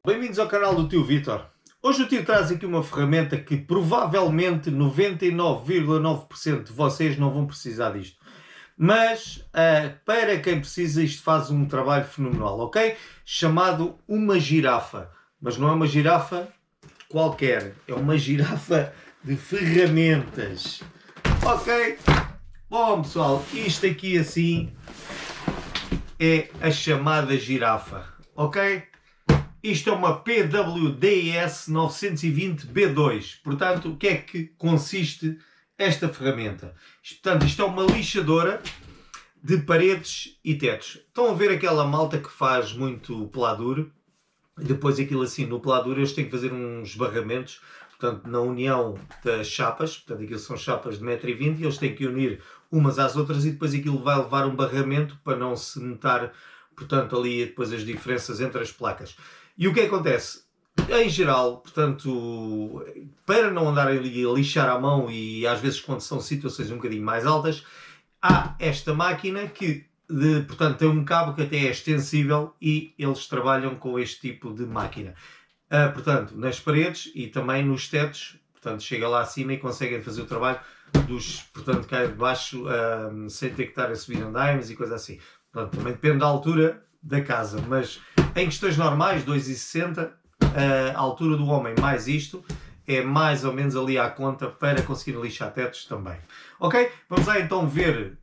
Bem-vindos ao canal do Tio Vítor. Hoje o tio traz aqui uma ferramenta que provavelmente 99,9% de vocês não vão precisar disto. Mas para quem precisa isto faz um trabalho fenomenal, ok? Chamado uma girafa. Mas não é uma girafa qualquer, é uma girafa de ferramentas. Ok? Bom pessoal, isto aqui assim é a chamada girafa, ok? Isto é uma PWDS 920B2. Portanto, o que é que consiste esta ferramenta? Isto é uma lixadora de paredes e tetos. Estão a ver aquela malta que faz muito peladura? Depois aquilo assim, no peladura eles têm que fazer uns barramentos, portanto, na união das chapas. Portanto, aquilo são chapas de 1,20 m e eles têm que unir umas às outras e depois aquilo vai levar um barramento para não se notar, portanto, ali depois as diferenças entre as placas. E o que acontece? Em geral, portanto, para não andar ali a lixar à mão e às vezes quando são situações um bocadinho mais altas, há esta máquina que, portanto, tem um cabo que até é extensível e eles trabalham com este tipo de máquina. Portanto, nas paredes e também nos tetos, portanto, chega lá acima e conseguem fazer o trabalho portanto, cá de baixo, sem ter que estar a subir andaimes e coisa assim. Portanto, também depende da altura da casa, mas em questões normais, 2,60 m, a altura do homem mais isto é mais ou menos ali à conta para conseguir lixar tetos também. Ok? Vamos lá então ver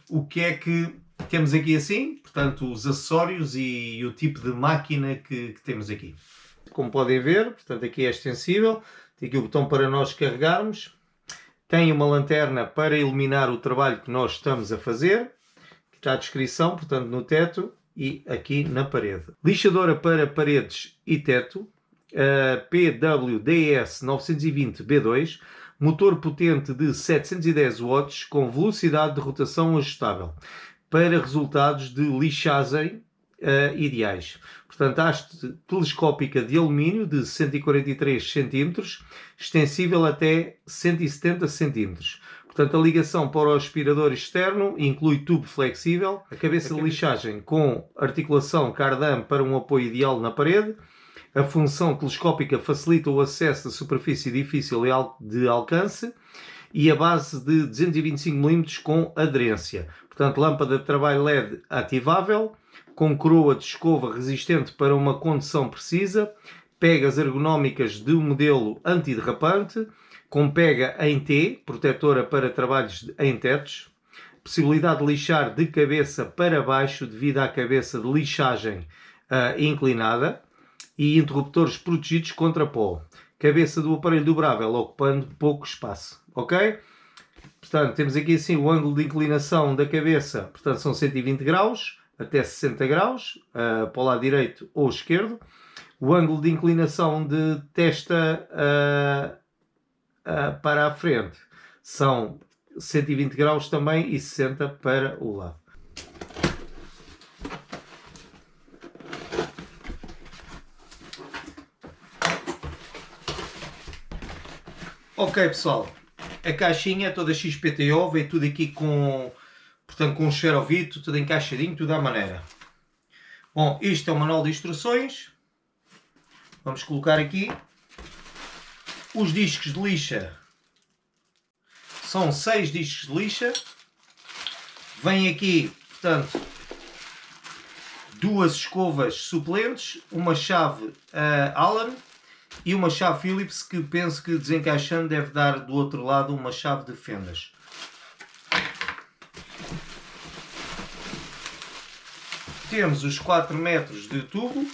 o que é que temos aqui assim, portanto os acessórios e o tipo de máquina que temos aqui. Como podem ver, portanto aqui é extensível, tem aqui o botão para nós carregarmos, tem uma lanterna para iluminar o trabalho que nós estamos a fazer, está a descrição, portanto no teto e aqui na parede. Lixadora para paredes e teto, PWDS 920B2, motor potente de 710 watts com velocidade de rotação ajustável, para resultados de lixagem ideais. Portanto, haste telescópica de alumínio de 143 cm, extensível até 170 cm. Portanto, a ligação para o aspirador externo inclui tubo flexível, a cabeça de lixagem com articulação cardan para um apoio ideal na parede. A função telescópica facilita o acesso à superfície difícil de alcance e a base de 225 mm com aderência. Portanto, lâmpada de trabalho LED ativável, com coroa de escova resistente para uma condução precisa, pegas ergonómicas de um modelo antiderrapante, com pega em T, protetora para trabalhos em tetos, possibilidade de lixar de cabeça para baixo devido à cabeça de lixagem inclinada e interruptores protegidos contra pó. Cabeça do aparelho dobrável ocupando pouco espaço. Ok? Portanto, temos aqui assim o ângulo de inclinação da cabeça, portanto são 120 graus até 60 graus, para o lado direito ou esquerdo. O ângulo de inclinação de testa para a frente são 120 graus também e 60 para o lado. Ok pessoal, a caixinha é toda XPTO, veio tudo aqui com um xerovito, tudo encaixadinho, tudo à maneira. Bom, isto é o manual de instruções. Vamos colocar aqui. Os discos de lixa são 6 discos de lixa. Vem aqui, portanto, 2 escovas suplentes, uma chave Allen e uma chave Phillips que penso que desencaixando deve dar do outro lado uma chave de fendas. Temos os 4 metros de tubo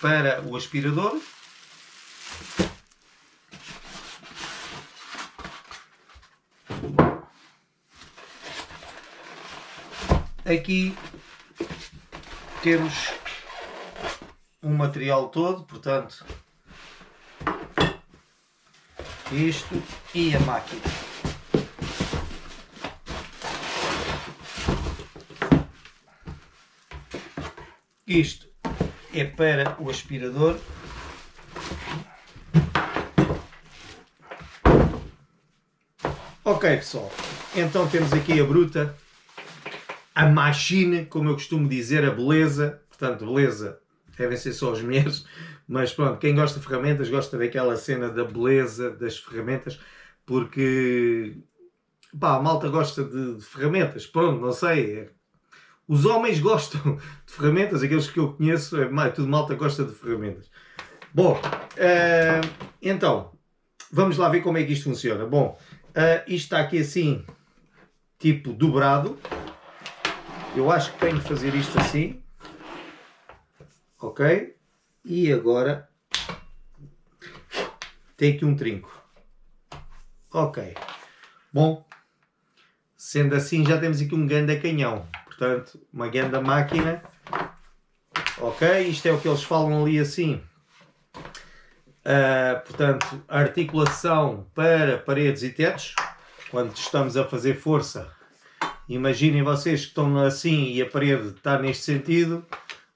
para o aspirador. Aqui temos o material todo, portanto, isto e a máquina. Isto é para o aspirador. Ok pessoal, então temos aqui a bruta, a machine, como eu costumo dizer, a beleza, portanto beleza devem ser só as mulheres, mas pronto, quem gosta de ferramentas gosta daquela cena da beleza das ferramentas, porque pá, a malta gosta de ferramentas, pronto, não sei. Os homens gostam de ferramentas, aqueles que eu conheço, tudo malta gosta de ferramentas. Bom, então, vamos lá ver como é que isto funciona. Bom, isto está aqui assim, tipo dobrado. Eu acho que tenho que fazer isto assim. Ok? E agora tem aqui um trinco. Ok. Bom, sendo assim já temos aqui um ganda canhão. Portanto, uma ganda máquina. Ok? Isto é o que eles falam ali assim. Portanto, articulação para paredes e tetos. Quando estamos a fazer força, imaginem vocês que estão assim e a parede está neste sentido.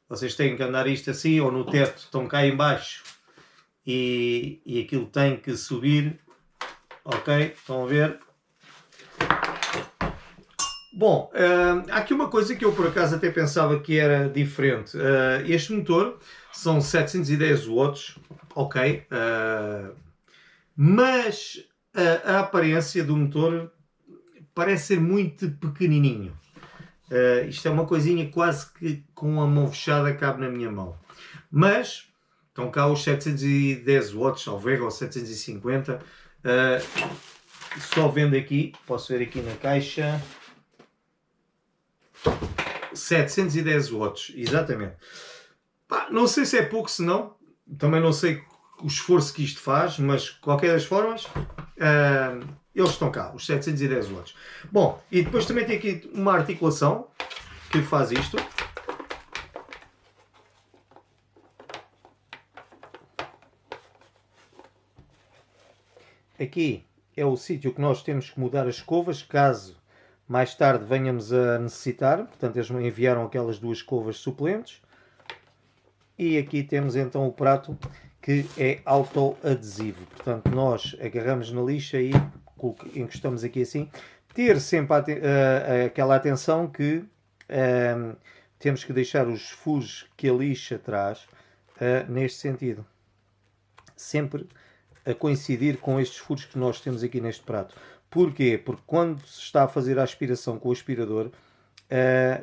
Vocês têm que andar isto assim, ou no teto estão cá em baixo e aquilo tem que subir. Ok? Estão a ver? Bom, há aqui uma coisa que eu por acaso até pensava que era diferente. Este motor são 710 watts, ok? Mas a aparência do motor parece ser muito pequenininho. Isto é uma coisinha quase que com a mão fechada cabe na minha mão. Mas estão cá os 710 watts, ao ver, ou 750. Só vendo aqui, posso ver aqui na caixa. 710 watts, exatamente. Pá, não sei se é pouco, se não. Também não sei o esforço que isto faz, mas de qualquer das formas, eles estão cá, os 710 watts. Bom, e depois também tem aqui uma articulação que faz isto. Aqui é o sítio que nós temos que mudar as escovas, caso mais tarde venhamos a necessitar. Portanto, eles me enviaram aquelas duas escovas suplentes. E aqui temos então o prato que é autoadesivo. Portanto, nós agarramos na lixa e encostamos aqui assim. Ter sempre aquela atenção que temos que deixar os furos que a lixa traz neste sentido. Sempre a coincidir com estes furos que nós temos aqui neste prato. Porquê? Porque quando se está a fazer a aspiração com o aspirador,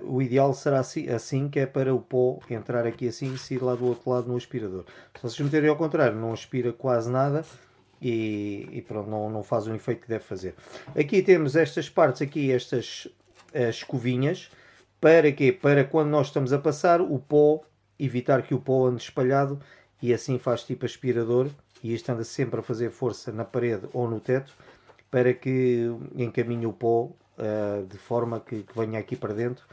o ideal será assim, que é para o pó entrar aqui assim e sair lá do outro lado no aspirador. Se vocês meterem ao contrário, não aspira quase nada e pronto, não faz o efeito que deve fazer. Aqui temos estas partes aqui, estas escovinhas. Para quê? Para quando nós estamos a passar o pó, evitar que o pó ande espalhado, e assim faz tipo aspirador, e isto anda sempre a fazer força na parede ou no teto, para que encaminhe o pó de forma que venha aqui para dentro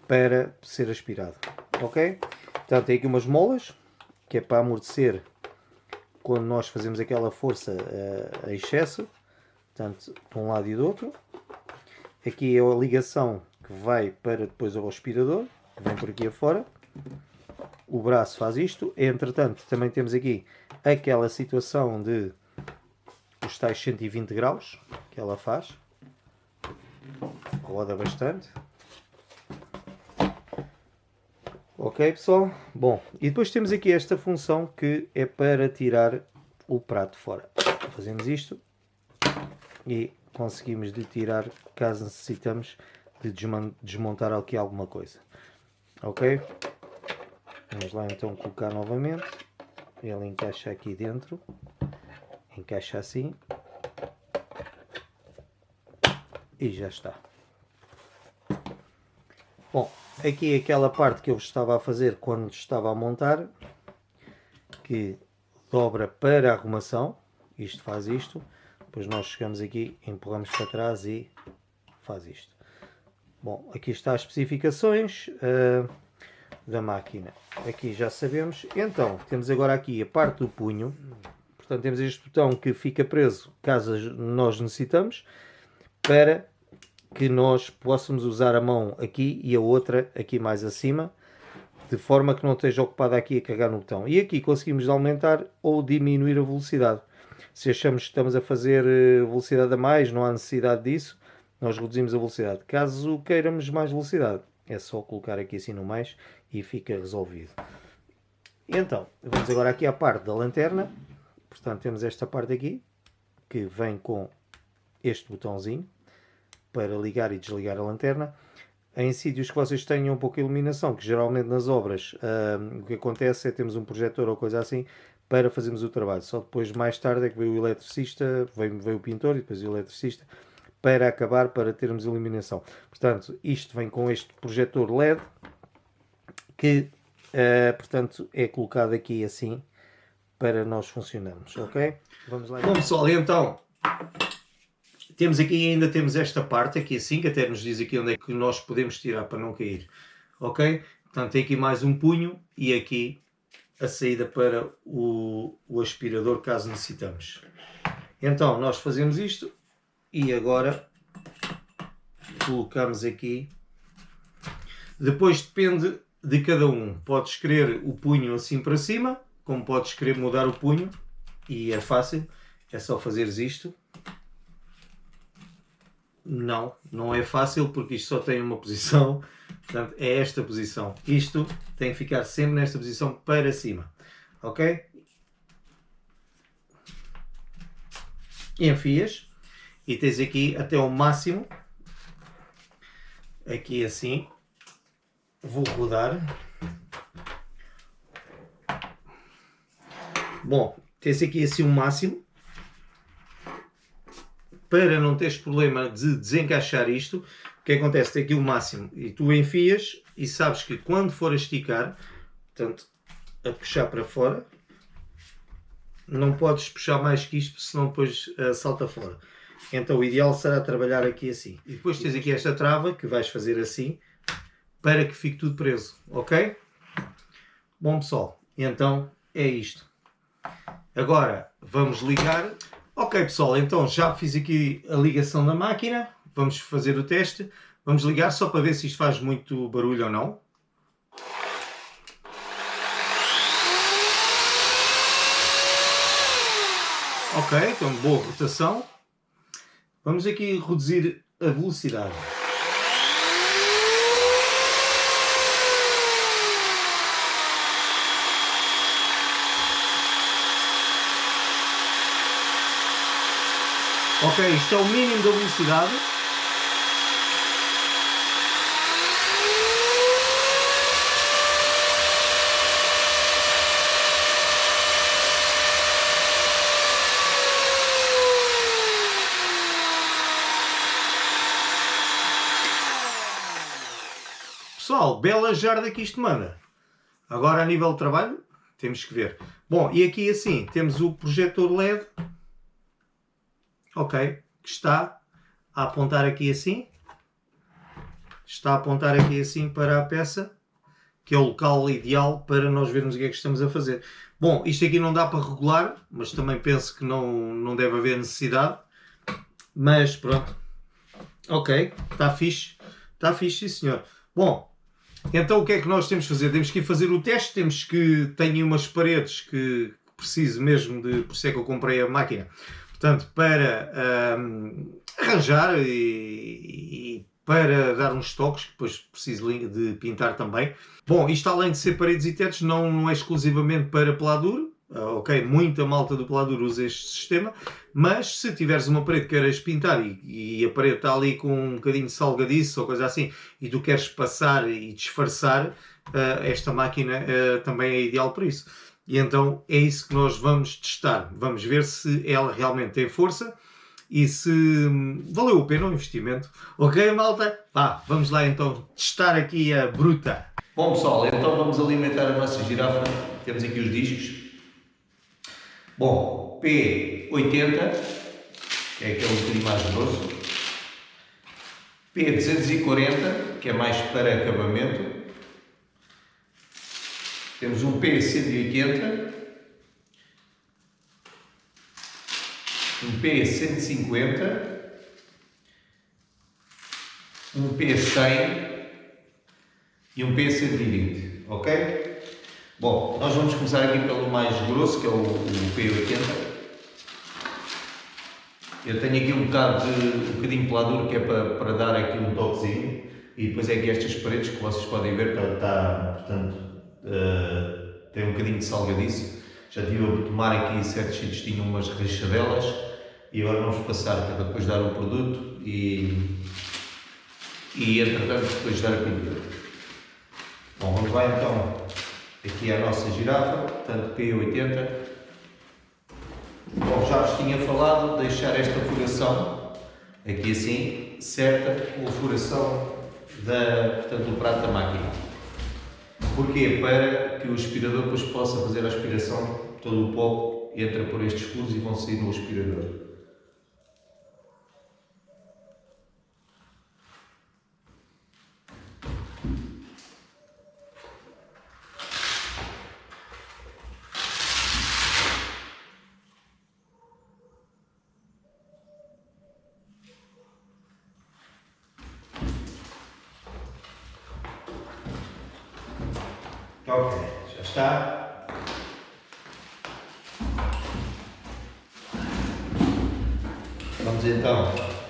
para ser aspirado. Ok? Portanto, tem aqui umas molas, que é para amortecer quando nós fazemos aquela força a excesso, portanto, de um lado e do outro. Aqui é a ligação que vai para depois ao aspirador, que vem por aqui afora. O braço faz isto. Entretanto, também temos aqui aquela situação de os tais 120 graus que ela faz. Roda bastante. Ok, pessoal? Bom, e depois temos aqui esta função que é para tirar o prato fora. Fazemos isto e conseguimos de tirar caso necessitamos de desmontar aqui alguma coisa. Ok? Vamos lá então colocar novamente. Ele encaixa aqui dentro. Encaixa assim. E já está. Bom, aqui é aquela parte que eu estava a fazer quando estava a montar, que dobra para a arrumação. Isto faz isto. Depois nós chegamos aqui, empurramos para trás e faz isto. Bom, aqui está as especificações da máquina. Aqui já sabemos. Então, temos agora aqui a parte do punho. Portanto, temos este botão que fica preso caso nós necessitamos, para que nós possamos usar a mão aqui e a outra aqui mais acima, de forma que não esteja ocupada aqui a carregar no botão. E aqui conseguimos aumentar ou diminuir a velocidade. Se achamos que estamos a fazer velocidade a mais, não há necessidade disso, nós reduzimos a velocidade. Caso queiramos mais velocidade, é só colocar aqui assim no mais e fica resolvido. Então, vamos agora aqui à parte da lanterna. Portanto, temos esta parte aqui, que vem com este botãozinho para ligar e desligar a lanterna. Em sítios que vocês tenham pouca iluminação, que geralmente nas obras o que acontece é temos um projetor ou coisa assim para fazermos o trabalho. Só depois, mais tarde, é que veio o eletricista, veio o pintor e depois o eletricista para acabar, para termos iluminação. Portanto, isto vem com este projetor LED que, portanto, é colocado aqui assim para nós funcionarmos, ok? Vamos lá. Bom, pessoal, então temos aqui, ainda temos esta parte aqui assim, que até nos diz aqui onde é que nós podemos tirar para não cair, ok? Portanto, tem aqui mais um punho e aqui a saída para o aspirador, caso necessitamos. Então, nós fazemos isto e agora colocamos aqui. Depois depende de cada um. Podes querer o punho assim para cima, como podes querer mudar o punho, e é fácil, é só fazeres isto. Não, não é fácil porque isto só tem uma posição, portanto é esta posição. Isto tem que ficar sempre nesta posição para cima, ok? Enfias e tens aqui até o máximo, aqui assim, vou rodar. Bom, tens aqui assim o máximo, para não teres problema de desencaixar isto. O que acontece? Tem aqui o máximo e tu enfias e sabes que quando for a esticar, portanto, a puxar para fora, não podes puxar mais que isto, senão depois salta fora. Então o ideal será trabalhar aqui assim. E depois tens aqui esta trava que vais fazer assim, para que fique tudo preso, ok? Bom, pessoal, então é isto. Agora vamos ligar. Ok, pessoal, então já fiz aqui a ligação da máquina. Vamos fazer o teste. Vamos ligar só para ver se isto faz muito barulho ou não. Ok, então boa rotação. Vamos aqui reduzir a velocidade. Ok, isto é o mínimo da velocidade. Pessoal, bela jarda que isto manda. Agora a nível de trabalho, temos que ver. Bom, e aqui assim, temos o projetor LED. Ok, que está a apontar aqui assim. Está a apontar aqui assim para a peça, que é o local ideal para nós vermos o que é que estamos a fazer. Bom, isto aqui não dá para regular, mas também penso que não deve haver necessidade. Mas pronto. Ok, está fixe. Está fixe, sim senhor. Bom, então o que é que nós temos que fazer? Temos que ir fazer o teste, temos que... Tenho umas paredes que preciso mesmo de... Por isso é que eu comprei a máquina. Portanto, para arranjar e para dar uns toques, que depois preciso de pintar também. Bom, isto além de ser paredes e tetos, não é exclusivamente para peladuro. Ok, muita malta do peladuro usa este sistema, mas se tiveres uma parede que queiras pintar e a parede está ali com um bocadinho de salgadiço ou coisa assim, e tu queres passar e disfarçar, esta máquina também é ideal para isso. E então é isso que nós vamos testar. Vamos ver se ela realmente tem força e se valeu a pena o investimento. Ok, malta? Vá, vamos lá então testar aqui a bruta. Bom, pessoal, então vamos alimentar a nossa girafa. Temos aqui os discos. Bom, P80, que é aquele um bocadinho mais grosso. P240, que é mais para acabamento. Temos um P180, um P150, um P100 e um P120, ok? Bom, nós vamos começar aqui pelo mais grosso, que é o P80. Eu tenho aqui um bocadinho de peladuro, que é para dar aqui um toquezinho, e depois é aqui estas paredes que vocês podem ver, portanto, tem um bocadinho de salgadiço. Já tive a tomar aqui certos sítios, tinham umas rachadelas e agora vamos passar para depois dar o produto e entretanto depois dar a pintura. Bom, vamos lá então aqui à nossa girafa, portanto P80. Bom, já vos tinha falado de deixar esta furação aqui assim, certa, com a furação portanto, do prato da máquina. Porquê? Para que o aspirador depois possa fazer a aspiração, todo o pó entra por estes furos e vão sair no aspirador. Ok, já está. Vamos então